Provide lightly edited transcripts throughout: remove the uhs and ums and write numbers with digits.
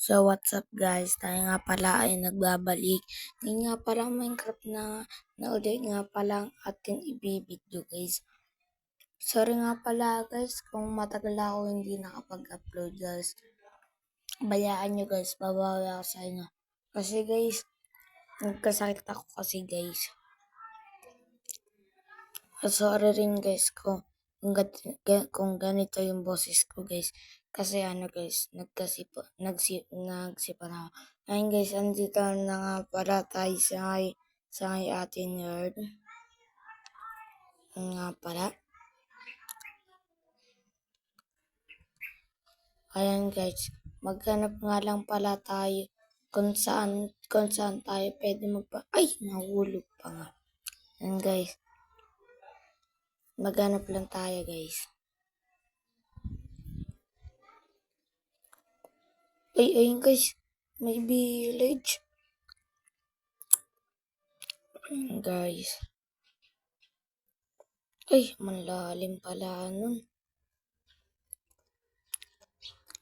So what's up guys, tayo nga pala ay nagbabalik. Ngayon nga pala Minecraft na ulit nga pala ang ating ibibidyo guys. Sorry nga pala guys kung matagal ako hindi nakapag-upload guys. Bayaan nyo guys, babawi ako sa inyo. Kasi guys, nagkasakit ako kasi guys. Sorry rin guys kung ganito yung boses ko guys. Kasi guys, nagsipa na ako. Ayun guys, andito na nga pala tayo sa ating nerd. Nga pala. Ayan guys, maghanap nga lang pala tayo kung saan tayo pwede ay, nahulog pa nga. Ayan guys, maghanap lang tayo guys. Ayun guys, may village. Guys. Ay, malalim pala nun.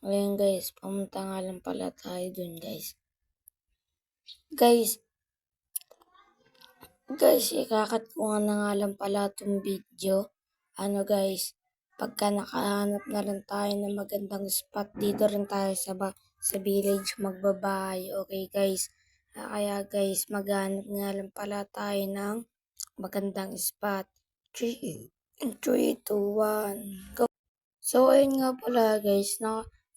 Ayun guys, pumunta nga lang pala tayo dun guys. Guys, ikakat ko na nga lang pala itong video. Guys, pagka nakahanap na lang tayo ng magandang spot, dito rin tayo sa village magbabahay. Okay guys, kaya guys, maghanap nga lang pala tayo ng magandang spot. 3, 2, 1, go! So, ayun nga pala guys,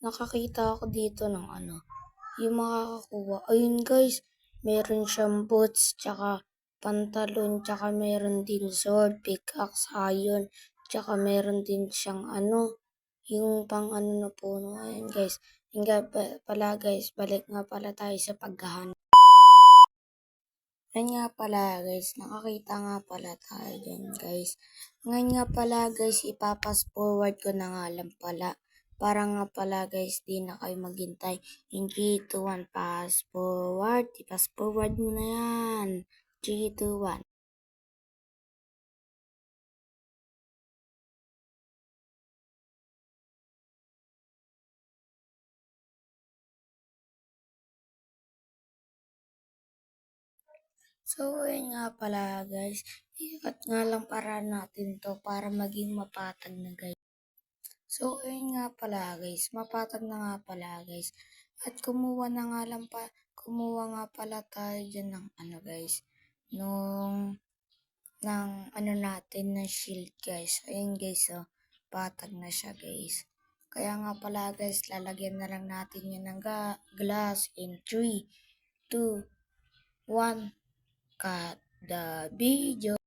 nakakita ako dito ng yung makakakuha. Ayun guys, meron siyang boots, tsaka pantalon, tsaka meron din sword, pickaxe, iron, tsaka meron din siyang yung pang na puno. Ayun guys, yun nga pala guys, balik nga pala tayo sa paghahanap. Ngayon nga pala guys, nakakita nga pala tayo dyan guys. Ngayon nga pala guys, ipapas forward ko na nga lang pala. Para nga pala guys, di na kayo maghintay. In 3, 2, 1, pass forward. Ipass forward mo na yan. 3, 2, 1. So, ayun nga pala guys. Ikat nga lang para natin to para maging mapatag na guys. So, ayun nga pala guys. Mapatag na nga pala guys. At kumuha nga pala tayo dyan ng guys. Ng natin na shield guys. Ayun guys, patag na siya guys. Kaya nga pala guys, lalagyan na lang natin yan ng glass in 3, 2, 1, cut the video.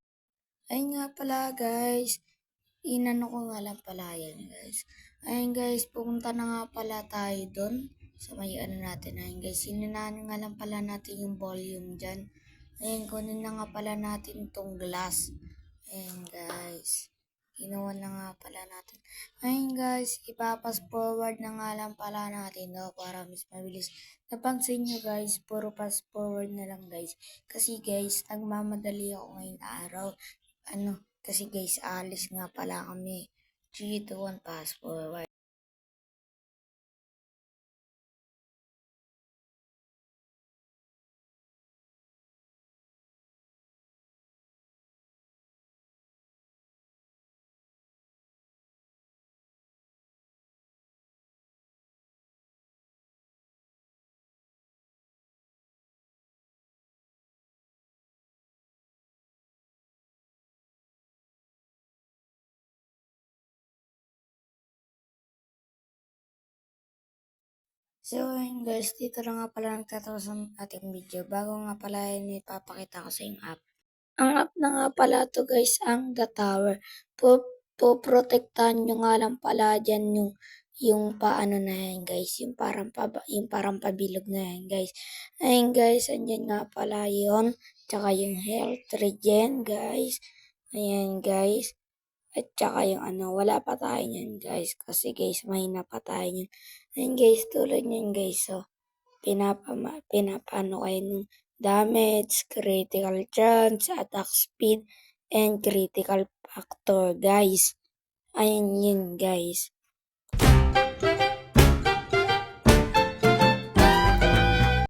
Ayun nga pala guys, inano ko nga lang pala yan guys. Ayun guys, pumunta na nga pala tayo doon sa may natin. Ayun guys, sininahan nga lang pala natin yung volume dyan. Ayun, kunin na nga pala natin tong glass. Ayun guys, ginawa na nga pala natin. Ayun guys, ipapas forward na nga lang pala natin para mas mabilis. Napansin nyo guys, puro pass forward na lang guys. Kasi guys, nagmamadali ako ngayong araw. Kasi guys, alis nga pala kami. 3, 2, 1, pass forward. So ayun guys, dito na nga pala nagtatapos ang ating video. Bago nga pala yun, ipapakita ko sa yung app. Ang app na nga pala to guys, ang The Tower. Poprotektahan nyo nga lang pala dyan yung paano na yan guys, yung parang pabilog na yan guys. Ayun guys, andyan nga pala yon, tsaka yung health regen guys. Ayan guys. At tsaka yung wala pa tayo yan guys. Kasi guys, mahina pa tayo yan. Ayan guys, tulad yan guys. So, pinapano kayo ng damage, critical chance, attack speed, and critical factor guys. Ayan yun guys.